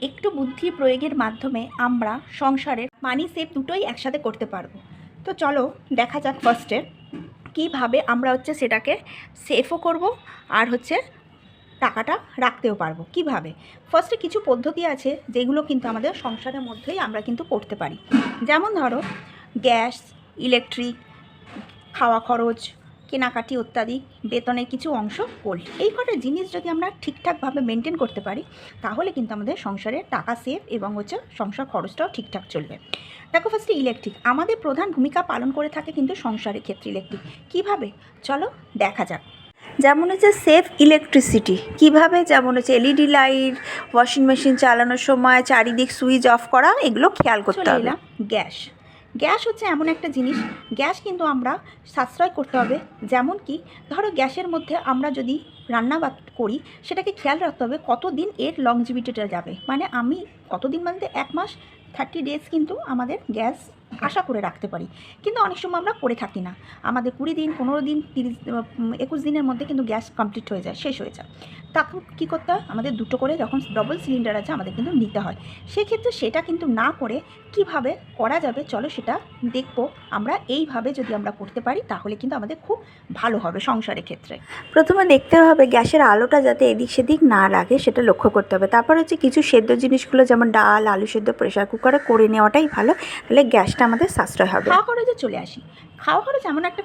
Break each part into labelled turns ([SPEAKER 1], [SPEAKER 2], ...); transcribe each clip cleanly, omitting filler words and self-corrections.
[SPEAKER 1] একটু বুদ্ধি প্রয়োগের মাধ্যমে আমরা সংসারের মানি সেভ দুটোই একসাথে করতে পারবো। তো চলো দেখা যাক ফার্স্টে কীভাবে আমরা সেটাকে সেভও করব আর টাকাটা রাখতেও পারবো কিভাবে। ফার্স্টে কিছু পদ্ধতি আছে যেগুলো কিন্তু আমাদের সংসারের মধ্যেই আমরা কিন্তু করতে পারি। যেমন ধরো গ্যাস, ইলেকট্রিক, খাওয়া খরচ, কেনাকাটি ইত্যাদি, বেতনের কিছু অংশ, গোল্ড, এই কটা জিনিস যদি আমরা ঠিকঠাকভাবে মেনটেন করতে পারি তাহলে কিন্তু আমাদের সংসারে টাকা সেভ এবং সংসার খরচটাও ঠিকঠাক চলবে। দেখো ফার্স্টে ইলেকট্রিক আমাদের প্রধান ভূমিকা পালন করে থাকে কিন্তু সংসারের ক্ষেত্রে ইলেকট্রিক কীভাবে চলো দেখা যাক। যেমন সেভ ইলেকট্রিসিটি কীভাবে, যেমন এলইডি লাইট, ওয়াশিং মেশিন চালানোর সময় চারিদিক সুইচ অফ করা, এগুলো খেয়াল করতে হবে। গ্যাস, গ্যাস এমন একটা জিনিস, গ্যাস কিন্তু আমরা সাশ্রয় করতে হবে। যেমন কি ধরো গ্যাসের মধ্যে আমরা যদি রান্না করি সেটাকে খেয়াল রাখতে হবে কতদিন এর লংজিভিটিটা যাবে, মানে আমি কতদিন বলতে 1 মাস 30 ডেজ কিন্তু আমাদের গ্যাস আশা করে রাখতে পারি, কিন্তু অনেক সময় আমরা করে থাকি না, আমাদের 20 দিন 15 দিন 21 দিনের মধ্যে কিন্তু গ্যাস কমপ্লিট হয়ে যায়, শেষ হয়ে যায়। তখন কী করতে হয়, আমাদের দুটো করে যখন ডবল সিলিন্ডার আছে আমাদের কিন্তু নিতে হয়। সেক্ষেত্রে সেটা কিন্তু না করে কিভাবে করা যাবে চলো সেটা দেখবো। আমরা এইভাবে যদি আমরা করতে পারি তাহলে কিন্তু আমাদের খুব ভালো হবে সংসারের ক্ষেত্রে। প্রথমে দেখতে হবে গ্যাসের আলোটা যাতে এদিক সেদিক না লাগে সেটা লক্ষ্য করতে হবে। তারপর কিছু সেদ্ধ জিনিসগুলো যেমন ডাল, আলু সেদ্ধ প্রেশার কুকারে করে নেওয়াটাই ভালো, তাহলে গ্যাসটা আমাদের সাশ্রয় হবে। খাওয়া খরচে চলে আসি। খাওয়া খরচ এমন একটা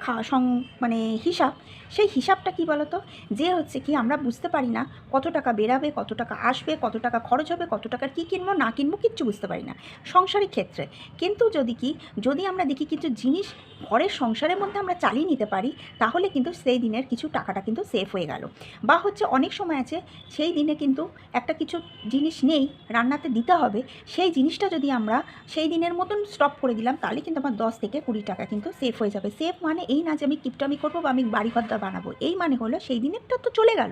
[SPEAKER 1] মানে হিসাব, সেই হিসাবটা কি বলতো, যে কি আমরা বুঝতে পারি না কত টাকা বেরাবে, কত টাকা আসবে, কত টাকা খরচ হবে, কত টাকার কী কিনবো না কিনবো কিচ্ছু বুঝতে পারি না সংসারের ক্ষেত্রে। কিন্তু যদি আমরা দেখি কিছু জিনিস ঘরের সংসারের মধ্যে আমরা চালিয়ে নিতে পারি তাহলে কিন্তু সেই দিনের কিছু টাকাটা কিন্তু সেভ হয়ে গেল। বা অনেক সময় আছে সেই দিনে কিন্তু একটা কিছু জিনিস নেই, রান্নাতে দিতে হবে, সেই জিনিসটা যদি আমরা সেই দিনের মতন স্টপ করে দিলাম তাহলে কিন্তু আমার 10 থেকে 20 টাকা কিন্তু সেভ হয়ে যাবে। সেভ মানে এই না যে আমি কিপটামি করবো বা আমি বাড়ি ঘর বানাবো, এই মানে হলো সেই দিনেরটা তো চলে গেল।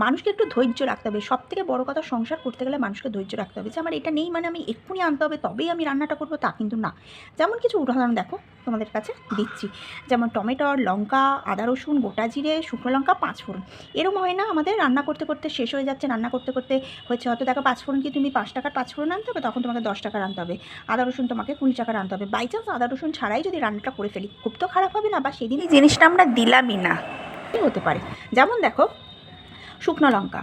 [SPEAKER 1] মানুষকে একটু ধৈর্য রাখতে হবে, সব থেকে বড়ো কথা সংসার করতে গেলে মানুষকে ধৈর্য রাখতে হবে। যে আমার এটা নেই মানে আমি এক্ষুনি আনতে হবে তবেই আমি রান্নাটা করবো, তা কিন্তু না। যেমন কিছু উদাহরণ দেখো তোমাদের কাছে দিচ্ছি, যেমন টমেটোর, লঙ্কা, আদা রসুন, গোটা জিরে, শুকনো লঙ্কা, 5 ফোড়ন। এরকম হয় না আমাদের রান্না করতে করতে শেষ হয়ে যাচ্ছে, রান্না করতে করতে হয়তো দেখো 5 ফোড়ন কি তুমি 5 টাকার 5 ফোড়ন আনতে হবে, তখন তোমাকে 10 টাকার আনতে হবে। আদা রসুন তোমাকে 20 টাকার আনতে হবে। বাই চান্স আদা রসুন ছাড়াই যদি রান্নাটা করে ফেলি খুব তো খারাপ হবে না, বা সেদিন এই জিনিসটা আমরা দিলামই না, হতে পারে। যেমন দেখো শুকনো লঙ্কা,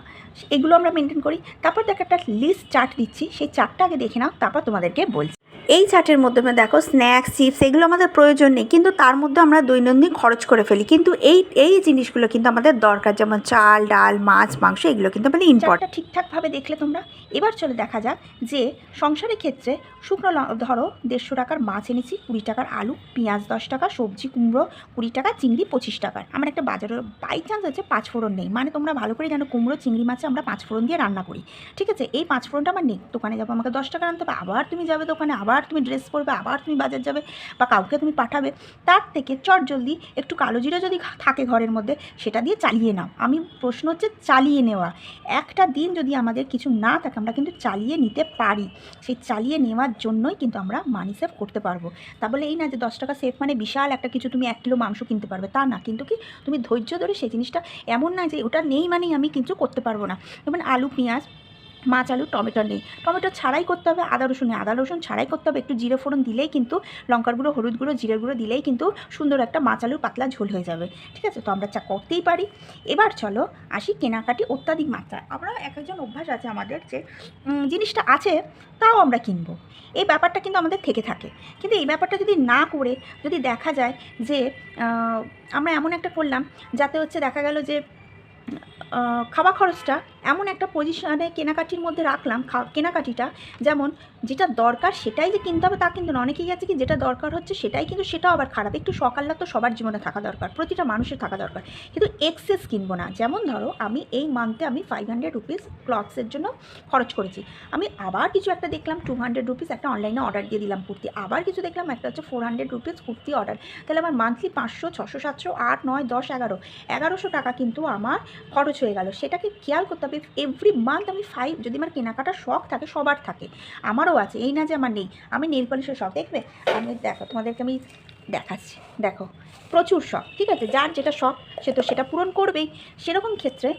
[SPEAKER 1] এগুলো আমরা মেনটেন করি। তারপর দেখো একটা লিস্ট চার্ট দিচ্ছি, সেই চার্টটা আগে দেখে নাও, তারপর তোমাদেরকে বলছি। এই চার্টের মাধ্যমে দেখো স্ন্যাক্স, চিপস এগুলো আমাদের প্রয়োজন নেই, কিন্তু তার মধ্যে আমরা দৈনন্দিন খরচ করে ফেলি, কিন্তু এই জিনিসগুলো কিন্তু আমাদের দরকার, যেমন চাল, ডাল, মাছ, মাংস, এগুলো কিন্তু আমাদের ইম্পর্টেন্ট। ঠিকঠাকভাবে দেখলে তোমরা। এবার চলে দেখা যাক যে সংসারের ক্ষেত্রে শুকনো ধরো 150 টাকার মাছ এনেছি, 20 টাকার আলু, পেঁয়াজ 10 টাকা, সবজি কুমড়ো 20 টাকা, চিংড়ি 25 টাকার। আমার একটা বাজারে বাই চান্স 5 ফোড়ন নেই, মানে তোমরা ভালো করে জানো কুমড়ো চিংড়ি মাছে আমরা 5 ফোড়ন দিয়ে রান্না করি, ঠিক আছে। এই 5 ফোড়নটা আমার নেই, দোকানে যাবো, আমাকে 10 টাকা আনতে হবে, আবার তুমি যাবে দোকানে, আবার তুমি ড্রেস পরবে, আবার তুমি বাজার যাবে বা কাউকে তুমি পাঠাবে, তার থেকে জলদি একটু কালো জিরা যদি থাকে ঘরের মধ্যে সেটা দিয়ে চালিয়ে নাও। আমি প্রশ্ন চালিয়ে নেওয়া, একটা দিন যদি আমাদের কিছু না থাকে আমরা কিন্তু চালিয়ে নিতে পারি, সেই চালিয়ে নেওয়ার জন্যই কিন্তু আমরা মানি সেভ করতে পারবো। তা বলে এই না যে 10 টাকা সেভ মানে বিশাল একটা কিছু, তুমি 1 কিলো মাংস কিনতে পারবে তা না, কিন্তু তুমি ধৈর্য ধরে সেই জিনিসটা, এমন না যে ওটা নেই মানেই আমি কিছু করতে পারবো না। যেমন আলু, পেঁয়াজ, মাছ, আলু, টমেটো নেই, টমেটো ছাড়াই করতে হবে, আদা রসুন ছাড়াই করতে হবে, একটু জিরে ফোড়ন দিলেই কিন্তু, লঙ্কার গুঁড়ো, হলুদ গুঁড়ো, জিরের গুঁড়ো দিলেই কিন্তু সুন্দর একটা মাছ আলুর পাতলা ঝোল হয়ে যাবে, ঠিক আছে। তো আমরা চা করতেই পারি। এবার চলো আসি কেনাকাটি অত্যাধিক মাত্রায়। আমরা একজন অভ্যাস আছে আমাদের যে জিনিসটা আছে তাও আমরা কিনবো, এই ব্যাপারটা কিন্তু আমাদের থেকে থাকে। কিন্তু এই ব্যাপারটা যদি না করে যদি দেখা যায় যে আমরা এমন একটা করলাম যাতে দেখা গেল যে খাওয়া খরচটা এমন একটা পজিশনে কেনাকাটির মধ্যে রাখলাম, কেনাকাটিটা যেমন যেটা দরকার সেটাই যে কিনতে হবে তা কিন্তু না। অনেকেই আছে কি যেটা দরকার হচ্ছে সেটাই, কিন্তু সেটাও আবার খারাপ। একটু শখ আহ্লাদ তো সবার জীবনে থাকা দরকার, প্রতিটা মানুষের থাকা দরকার, কিন্তু এক্সেস কিনবো না। যেমন ধরো আমি এই মান্থে আমি 500 রুপিস ক্লথসের জন্য খরচ করেছি, আমি আবার কিছু একটা দেখলাম 200 রুপিস একটা অনলাইনে অর্ডার দিয়ে দিলাম কুর্তি, আবার কিছু দেখলাম একটা 400 রুপিস কুর্তি অর্ডার, তাহলে আমার মান্থলি 500, 600, 700, 8, 9, 10, 1100 টাকা কিন্তু আমার খরচ হয়ে গেল। সেটাকে খেয়াল করতে হবে। এভরি মান্থ আমি 5, যদি আমার কেনাকাটার শখ থাকে, সবার থাকে, আমারও আছে, এই না যে আমার নেই। আমি নেল পলিশের শখ, দেখবে আমি দেখো তোমাদেরকে আমি দেখাচ্ছি। দেখো, প্রচুর শখ, ঠিক আছে, যার যেটা শখ সে তো সেটা পূরণ করবেই। সেরকম ক্ষেত্রে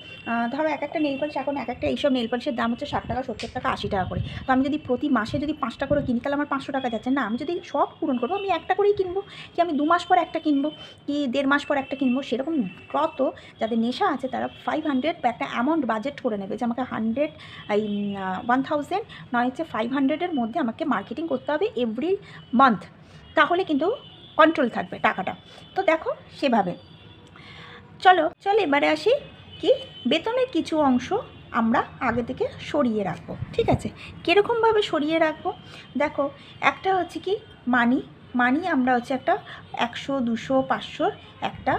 [SPEAKER 1] ধরো এক একটা নেল পালিশ, এখন এক একটা এইসব নেল পালিশের দাম হচ্ছে 60 টাকা, 70 টাকা, 80 টাকা করে। তো আমি যদি প্রতি মাসে যদি 5টা করে কিনি তাহলে আমার 500 টাকা যাচ্ছে না। আমি যদি শখ পূরণ করবো আমি একটা করেই কিনবো, কি আমি 2 মাস পর একটা কিনবো, কি 1.5 মাস পর একটা কিনবো। সেরকম কত যাদের নেশা আছে তারা 500 বা একটা অ্যামাউন্ট বাজেট করে নেবে যে আমাকে 1000 নয় হচ্ছে 500-এর মধ্যে আমাকে মার্কেটিং করতে হবে এভরি মান্থ, তাহলে কিন্তু কন্ট্রোল থাকবে টাকাটা। তো দেখো সেভাবে চলো এবারে আসি কি বেতনের কিছু অংশ আমরা আগে থেকে সরিয়ে রাখবো, ঠিক আছে। কীরকমভাবে সরিয়ে রাখবো দেখো, একটা হচ্ছে কি মানি আমরা হচ্ছে একটা 100, 200, 500 একটা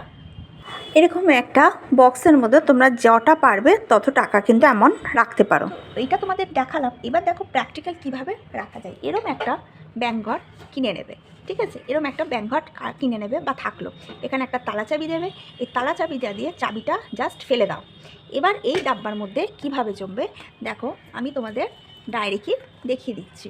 [SPEAKER 1] এরকম একটা বক্সের মধ্যে তোমরা যটা পারবে তত টাকা কিন্তু এমন রাখতে পারো। এইটা তোমাদের দেখালাম, এবার দেখো প্র্যাকটিক্যাল কিভাবে রাখা যায়। এরম একটা ব্যাংক ঘর কিনে নেবে, ঠিক আছে, এরম একটা ব্যাংক ঘর কিনে নেবে বা থাকলো, এখানে একটা তালা চাবি দেবে, এই তালা চাবিটা দিয়ে চাবিটা জাস্ট ফেলে দাও। এবার এই ডাব্বার মধ্যে কিভাবে জমবে দেখো, আমি তোমাদের ডাইরেক্টলি দেখিয়ে দিচ্ছি।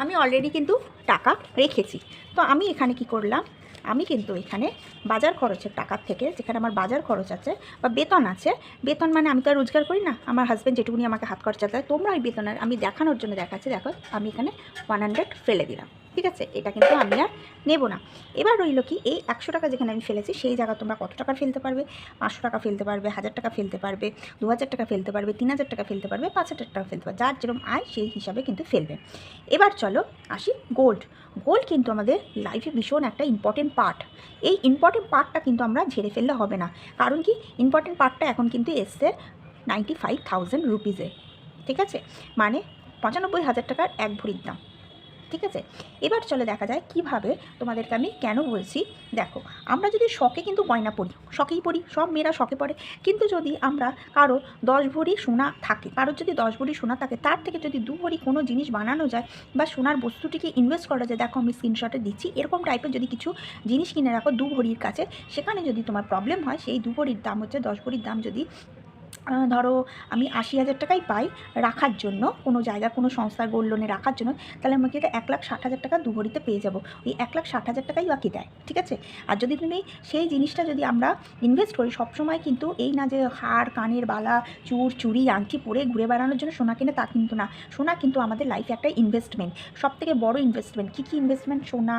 [SPEAKER 1] আমি অলরেডি কিন্তু টাকা রেখেছি। তো আমি এখানে কি করলাম, আমি কিন্তু এখানে বাজার খরচের টাকার থেকে, যেখানে আমার বাজার খরচ আছে বা বেতন আছে, বেতন মানে আমি তো আর রোজগার করি না, আমার হাজব্যান্ড যেটুকুনি আমাকে হাত খরচা দেয়, তোমরা ওই বেতনের আমি দেখানোর জন্য দেখাচ্ছি। দেখো আমি এখানে 100 ফেলে দিলাম, ঠিক আছে, এটা কিন্তু আমি আর নেব না। এবার রইল কি, এই 100 টাকা যেখানে আমি ফেলেছি সেই জায়গা তোমরা কত টাকা ফেলতে পারবে, 500 টাকা ফেলতে পারবে, 1000 টাকা ফেলতে পারবে, 2000 টাকা ফেলতে পারবে, 3000 টাকা ফেলতে পারবে, 5000 টাকা ফেলতে পারবে, যার যেরকম আয় সেই হিসাবে কিন্তু ফেলবে। এবার চলো আসি গোল্ড কিন্তু আমাদের লাইফে ভীষণ একটা ইম্পর্টেন্ট পার্ট। এই ইম্পর্টেন্ট পার্টটা কিন্তু আমরা ঝেড়ে ফেললে হবে না, কারণ কি ইম্পর্টেন্ট পার্টটা এখন কিন্তু এসছে 95,000 রুপিজে, ঠিক আছে, মানে 95,000 টাকার 1 ভরির দাম, ঠিক আছে। এবার চলে দেখা যায় কিভাবে, তোমাদেরকে আমি কেন বলছি দেখো, আমরা যদি শখে কিন্তু গয়না পরি, শখেই পরি, সব মেয়েরা শখে পড়ে, কিন্তু যদি আমরা কারো 10 ভরি সোনা থাকে, কারোর যদি 10 ভরি সোনা থাকে, তার থেকে যদি 2 ভরি কোনো জিনিস বানানো যায় বা সোনার বস্তুটিকে ইনভেস্ট করা যায়, দেখো আমি স্ক্রিনশটে দিচ্ছি, এরকম টাইপের যদি কিছু জিনিস কিনে রাখো 2 ভরির কাছে, সেখানে যদি তোমার প্রবলেম হয়, সেই 2 ভরির দাম হচ্ছে 10 ভরির দাম যদি ধরো আমি 80,000 টাকাই পাই রাখার জন্য, কোনো জায়গা কোনো সংস্থার গোল্ড লোনে রাখার জন্য, তাহলে আমাকে এটা 1,60,000 টাকা 2 ভরিতে পেয়ে যাবো। ওই 1,60,000 টাকাই বাকি দেয়, ঠিক আছে। আর যদি তুমি সেই জিনিসটা যদি আমরা ইনভেস্ট করি, সবসময় কিন্তু এই না যে হার, কানের বালা, চুড়ি, আংটি পরে ঘুরে বেড়ানোর জন্য সোনা কিনে, তা কিন্তু না। সোনা কিন্তু আমাদের লাইফে একটা ইনভেস্টমেন্ট, সবথেকে বড় ইনভেস্টমেন্ট। কী ইনভেস্টমেন্ট? সোনা,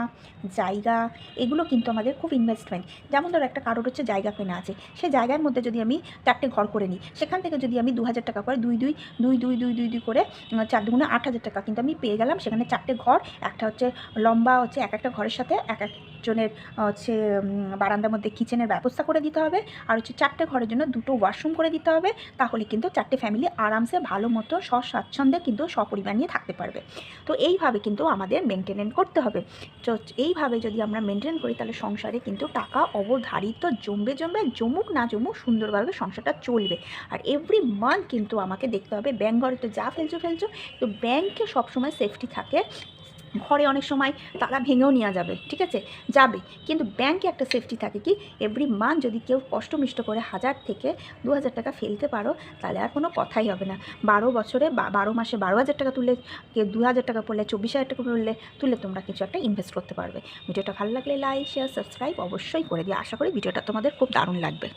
[SPEAKER 1] জায়গা, এগুলো কিন্তু আমাদের খুব ইনভেস্টমেন্ট। যেমন ধরো একটা কারোর হচ্ছে জায়গা কেনা আছে, সেই জায়গার মধ্যে যদি আমি 4টে ঘর করে নিই, সেখান থেকে যদি আমি 2,000 টাকা করে দুই করে 4 দুগুণে 8,000 টাকা কিন্তু আমি পেয়ে গেলাম। সেখানে 4টে ঘর, একটা হচ্ছে লম্বা হচ্ছে এক একটা ঘরের সাথে এক একজনের হচ্ছে বারান্দার মধ্যে কিচেনের ব্যবস্থা করে দিতে হবে, আর হচ্ছে 4টে ঘরের জন্য 2টো ওয়াশরুম করে দিতে হবে। তাহলে কিন্তু 4টে ফ্যামিলি আরামসে ভালো মতো স্বচ্ছন্দে কিন্তু সপরিবার নিয়ে থাকতে পারবে। তো এইভাবে কিন্তু আমাদের মেনটেন করতে হবে। তো এইভাবে যদি আমরা মেনটেন করি, তাহলে সংসারে কিন্তু টাকা অবধারিত জমুক না জমুক, সুন্দরভাবে সংসারটা চলবে। আর এভরি মান্থ কিন্তু আমাকে দেখতে হবে, ব্যাংক ঘরে তো যা ফেলছো, তো ব্যাংকে সবসময় সেফটি থাকে। ঘরে অনেক সময় তালা ভেঙেও নেওয়া যাবে, ঠিক আছে, যাবে, কিন্তু ব্যাংকে একটা সেফটি থাকে কি, এভরি মান্থ যদি কেউ কষ্টমিষ্ট করে 1000 থেকে 2000 টাকা ফেলতে পারো, তাহলে আর কোনো কথাই হবে না। 12 বছরে 12 মাসে 12,000 টাকা তুলে, কেউ 2,000 টাকা পড়লে, 24,000 টাকা তুলে তোমরা কিছু একটা ইনভেস্ট করতে পারবে। ভিডিওটা ভালো লাগলে লাইক, শেয়ার, সাবস্ক্রাইব অবশ্যই করে দিও। আশা করি ভিডিওটা তোমাদের খুব দারুণ লাগবে।